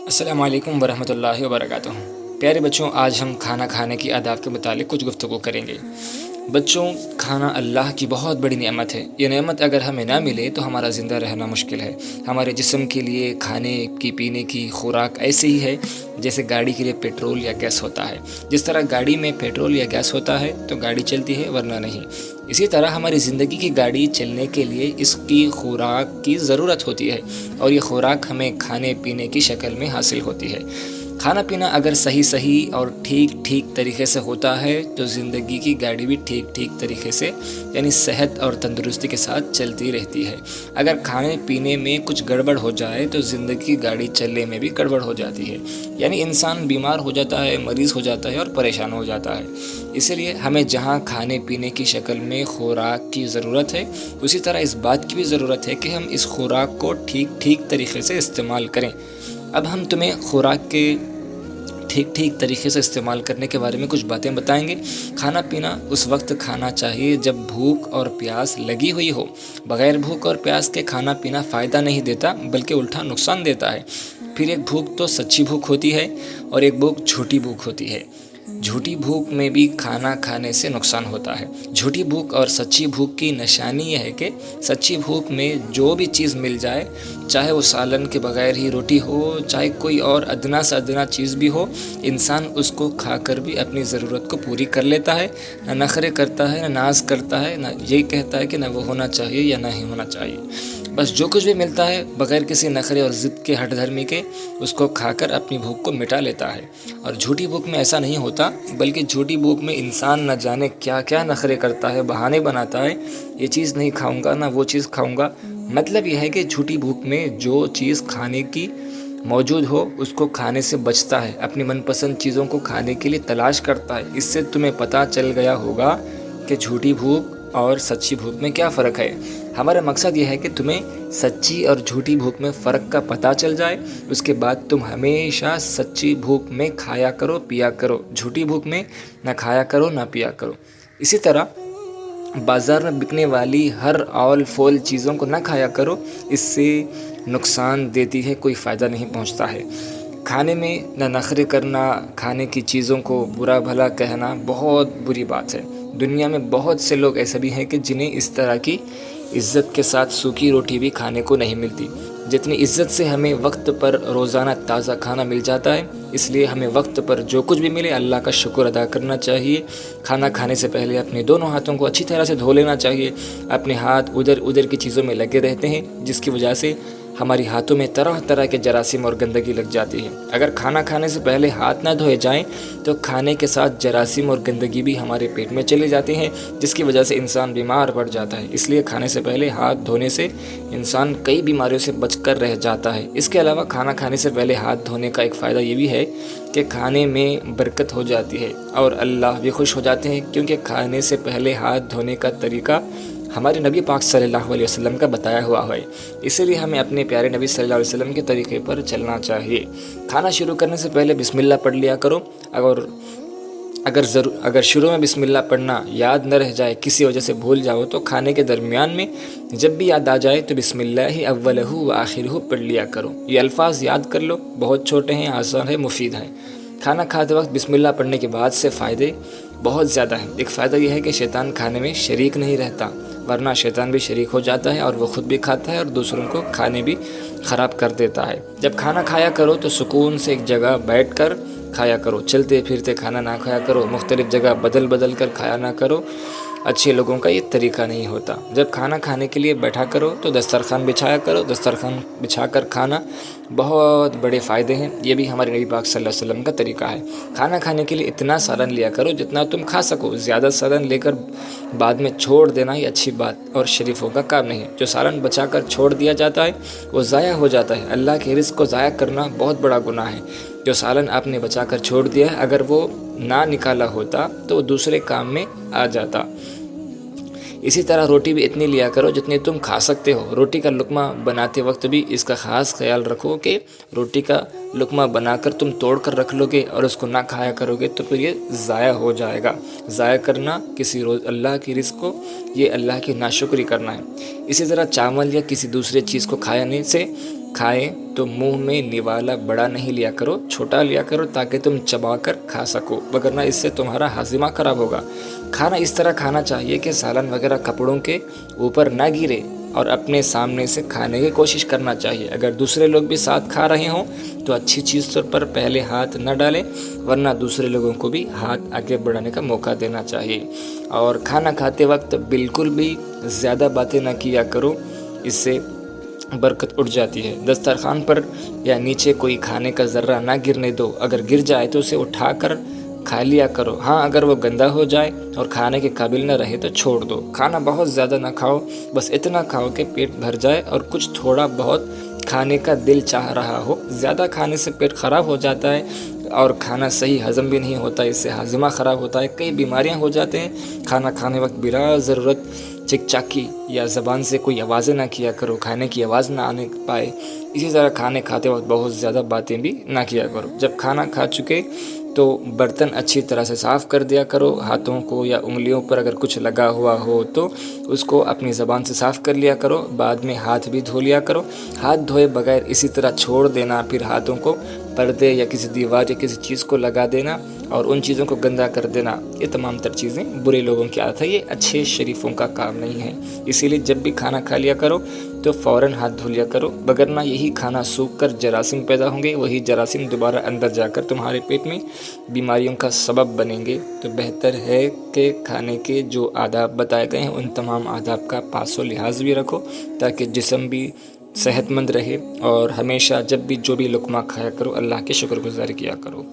السلام علیکم ورحمۃ اللہ وبرکاتہ۔ پیارے بچوں، آج ہم کھانا کھانے کی آداب کے متعلق کچھ گفتگو کریں گے۔ بچوں، کھانا اللہ کی بہت بڑی نعمت ہے۔ یہ نعمت اگر ہمیں نہ ملے تو ہمارا زندہ رہنا مشکل ہے۔ ہمارے جسم کے لیے کھانے کی پینے کی خوراک ایسے ہی ہے جیسے گاڑی کے لیے پیٹرول یا گیس ہوتا ہے۔ جس طرح گاڑی میں پیٹرول یا گیس ہوتا ہے تو گاڑی چلتی ہے، ورنہ نہیں۔ اسی طرح ہماری زندگی کی گاڑی چلنے کے لیے اس کی خوراک کی ضرورت ہوتی ہے، اور یہ خوراک ہمیں کھانے پینے کی شکل میں حاصل ہوتی ہے۔ کھانا پینا اگر صحیح اور ٹھیک طریقے سے ہوتا ہے تو زندگی کی گاڑی بھی ٹھیک طریقے سے، یعنی صحت اور تندرستی کے ساتھ چلتی رہتی ہے۔ اگر کھانے پینے میں کچھ گڑبڑ ہو جائے تو زندگی کی گاڑی چلنے میں بھی گڑبڑ ہو جاتی ہے، یعنی انسان بیمار ہو جاتا ہے، مریض ہو جاتا ہے اور پریشان ہو جاتا ہے۔ اسی لیے ہمیں جہاں کھانے پینے کی شکل میں خوراک کی ضرورت ہے، اسی طرح اس بات کی بھی ضرورت ہے کہ ہم اس خوراک کو ٹھیک طریقے سے استعمال کریں۔ اب ہم تمہیں خوراک کے ٹھیک طریقے سے استعمال کرنے کے بارے میں کچھ باتیں بتائیں گے۔ کھانا پینا اس وقت کھانا چاہیے جب بھوک اور پیاس لگی ہوئی ہو۔ بغیر بھوک اور پیاس کے کھانا پینا فائدہ نہیں دیتا، بلکہ الٹا نقصان دیتا ہے۔ پھر ایک بھوک تو سچی بھوک ہوتی ہے اور ایک بھوک جھوٹی بھوک ہوتی ہے۔ جھوٹی بھوک میں بھی کھانا کھانے سے نقصان ہوتا ہے۔ جھوٹی بھوک اور سچی بھوک کی نشانی یہ ہے کہ سچی بھوک میں جو بھی چیز مل جائے، چاہے وہ سالن کے بغیر ہی روٹی ہو، چاہے کوئی اور ادنا سے ادنا چیز بھی ہو، انسان اس کو کھا کر بھی اپنی ضرورت کو پوری کر لیتا ہے۔ نہ نخرے کرتا ہے، نہ ناز کرتا ہے، نہ یہ کہتا ہے کہ نہ وہ ہونا چاہیے یا نہ ہی ہونا چاہیے۔ بس جو کچھ بھی ملتا ہے بغیر کسی نخرے اور ضد کے ہٹ دھرمی کے، اس کو کھا کر اپنی بھوک کو مٹا لیتا ہے۔ اور جھوٹی بھوک میں ایسا نہیں ہوتا، بلکہ جھوٹی بھوک میں انسان نہ جانے کیا نخرے کرتا ہے، بہانے بناتا ہے، یہ چیز نہیں کھاؤں گا، نہ وہ چیز کھاؤں گا۔ مطلب یہ ہے کہ جھوٹی بھوک میں جو چیز کھانے کی موجود ہو اس کو کھانے سے بچتا ہے، اپنی من پسند چیزوں کو کھانے کے لیے تلاش کرتا ہے۔ اس سے تمہیں پتہ چل گیا ہوگا کہ جھوٹی بھوک اور سچی بھوک میں کیا فرق ہے۔ ہمارا مقصد یہ ہے کہ تمہیں سچی اور جھوٹی بھوک میں فرق کا پتہ چل جائے، اس کے بعد تم ہمیشہ سچی بھوک میں کھایا کرو، پیا کرو، جھوٹی بھوک میں نہ کھایا کرو نہ پیا کرو۔ اسی طرح بازار میں بکنے والی ہر اول فول چیزوں کو نہ کھایا کرو، اس سے نقصان دیتی ہے، کوئی فائدہ نہیں پہنچتا ہے۔ کھانے میں نہ نخرے کرنا، کھانے کی چیزوں کو برا بھلا کہنا بہت بری بات ہے۔ دنیا میں بہت سے لوگ ایسے بھی ہیں کہ جنہیں اس طرح کی عزت کے ساتھ سوکھی روٹی بھی کھانے کو نہیں ملتی، جتنی عزت سے ہمیں وقت پر روزانہ تازہ کھانا مل جاتا ہے۔ اس لیے ہمیں وقت پر جو کچھ بھی ملے اللہ کا شکر ادا کرنا چاہیے۔ کھانا کھانے سے پہلے اپنے دونوں ہاتھوں کو اچھی طرح سے دھو لینا چاہیے۔ اپنے ہاتھ ادھر کی چیزوں میں لگے رہتے ہیں، جس کی وجہ سے ہماری ہاتھوں میں طرح کے جراثیم اور گندگی لگ جاتی ہے۔ اگر کھانا کھانے سے پہلے ہاتھ نہ دھوئے جائیں تو کھانے کے ساتھ جراثیم اور گندگی بھی ہمارے پیٹ میں چلے جاتے ہیں، جس کی وجہ سے انسان بیمار پڑ جاتا ہے۔ اس لیے کھانے سے پہلے ہاتھ دھونے سے انسان کئی بیماریوں سے بچ کر رہ جاتا ہے۔ اس کے علاوہ کھانا کھانے سے پہلے ہاتھ دھونے کا ایک فائدہ یہ بھی ہے کہ کھانے میں برکت ہو جاتی ہے اور اللہ بھی خوش ہو جاتے ہیں، کیونکہ کھانے سے پہلے ہاتھ دھونے کا طریقہ ہمارے نبی پاک صلی اللہ علیہ وسلم کا بتایا ہوا ہے۔ اسی لیے ہمیں اپنے پیارے نبی صلی اللہ علیہ وسلم کے طریقے پر چلنا چاہیے۔ کھانا شروع کرنے سے پہلے بسم اللہ پڑھ لیا کرو۔ اگر شروع میں بسم اللہ پڑھنا یاد نہ رہ جائے، کسی وجہ سے بھول جاؤ، تو کھانے کے درمیان میں جب بھی یاد آ جائے تو بسم اللہ اولہ و آخرہ پڑھ لیا کرو۔ یہ الفاظ یاد کر لو، بہت چھوٹے ہیں، آسان ہے، مفید ہیں۔ کھانا کھاتے وقت بسم اللہ پڑھنے کے بعد سے فائدے بہت زیادہ ہیں۔ ایک فائدہ یہ ہے کہ شیطان کھانے میں شریک نہیں رہتا، ورنہ شیطان بھی شریک ہو جاتا ہے اور وہ خود بھی کھاتا ہے اور دوسروں کو کھانے بھی خراب کر دیتا ہے۔ جب کھانا کھایا کرو تو سکون سے ایک جگہ بیٹھ کر کھایا کرو، چلتے پھرتے کھانا نہ کھایا کرو، مختلف جگہ بدل کر کھایا نہ کرو۔ اچھے لوگوں کا یہ طریقہ نہیں ہوتا۔ جب کھانا کھانے کے لیے بیٹھا کرو تو دسترخوان بچھایا کرو، دسترخوان بچھا کر کھانا بہت بڑے فائدے ہیں۔ یہ بھی ہمارے نبی پاک صلی اللہ علیہ وسلم کا طریقہ ہے۔ کھانا کھانے کے لیے اتنا سالن لیا کرو جتنا تم کھا سکو، زیادہ سالن لے کر بعد میں چھوڑ دینا یہ اچھی بات اور شریفوں کا کام نہیں ہے۔ جو سالن بچا کر چھوڑ دیا جاتا ہے وہ ضائع ہو جاتا ہے۔ اللہ کے رزق کو ضائع کرنا بہت بڑا گناہ ہے۔ جو سالن آپ نے بچا کر چھوڑ دیا ہے، اگر وہ نہ نکالا ہوتا تو وہ دوسرے کام میں آ جاتا۔ اسی طرح روٹی بھی اتنی لیا کرو جتنی تم کھا سکتے ہو۔ روٹی کا لقمہ بناتے وقت بھی اس کا خاص خیال رکھو کہ روٹی کا لقمہ بنا کر تم توڑ کر رکھ لو گے اور اس کو نہ کھایا کرو گے تو پھر یہ ضائع ہو جائے گا۔ ضائع کرنا کسی روز اللہ کی رزق کو، یہ اللہ کی ناشکری کرنا ہے۔ اسی طرح چاول یا کسی دوسرے چیز کو کھائیں تو منہ میں نوالا بڑا نہیں لیا کرو، چھوٹا لیا کرو تاکہ تم چبا کر کھا سکو، وگرنہ اس سے تمہارا ہاضمہ خراب ہوگا۔ کھانا اس طرح کھانا چاہیے کہ سالن وغیرہ کپڑوں کے اوپر نہ گرے اور اپنے سامنے سے کھانے کی کوشش کرنا چاہیے۔ اگر دوسرے لوگ بھی ساتھ کھا رہے ہوں تو اچھی چیز پر پہلے ہاتھ نہ ڈالیں، ورنہ دوسرے لوگوں کو بھی ہاتھ آگے بڑھانے کا موقع دینا چاہیے۔ اور کھانا کھاتے وقت بالکل بھی زیادہ باتیں نہ کیا کرو، اس سے برکت اٹھ جاتی ہے۔ دسترخوان پر یا نیچے کوئی کھانے کا ذرہ نہ گرنے دو، اگر گر جائے تو اسے اٹھا کر کھا لیا کرو۔ ہاں اگر وہ گندا ہو جائے اور کھانے کے قابل نہ رہے تو چھوڑ دو۔ کھانا بہت زیادہ نہ کھاؤ، بس اتنا کھاؤ کہ پیٹ بھر جائے اور کچھ تھوڑا بہت کھانے کا دل چاہ رہا ہو۔ زیادہ کھانے سے پیٹ خراب ہو جاتا ہے اور کھانا صحیح ہضم بھی نہیں ہوتا، اس سے ہاضمہ خراب ہوتا ہے، کئی بیماریاں ہو جاتے ہیں۔ کھانا کھانے وقت بلا ضرورت چک چاکی یا زبان سے کوئی آوازیں نہ کیا کرو، کھانے کی آواز نہ آنے پائے۔ اسی طرح کھانے کھاتے وقت بہت زیادہ باتیں بھی نہ کیا کرو۔ جب کھانا کھا چکے تو برتن اچھی طرح سے صاف کر دیا کرو۔ ہاتھوں کو یا انگلیوں پر اگر کچھ لگا ہوا ہو تو اس کو اپنی زبان سے صاف کر لیا کرو، بعد میں ہاتھ بھی دھو لیا کرو۔ ہاتھ دھوئے بغیر اسی طرح چھوڑ دینا، پھر ہاتھوں کو پردے یا کسی دیوار یا کسی چیز کو لگا دینا اور ان چیزوں کو گندا کر دینا، یہ تمام تر چیزیں برے لوگوں کی عادت ہے، یہ اچھے شریفوں کا کام نہیں ہے۔ اسی لیے جب بھی کھانا کھا لیا کرو تو فوراً ہاتھ دھو لیا کرو، وگرنہ یہی کھانا سوکھ کر جراثیم پیدا ہوں گے، وہی جراثیم دوبارہ اندر جا کر تمہارے پیٹ میں بیماریوں کا سبب بنیں گے۔ تو بہتر ہے کہ کھانے کے جو آداب بتائے گئے ہیں ان تمام آداب کا پاس و لحاظ بھی رکھو تاکہ جسم بھی صحت مند رہے، اور ہمیشہ جب بھی جو بھی لقمہ کھایا کرو اللہ کے شکر گزاری کیا کرو۔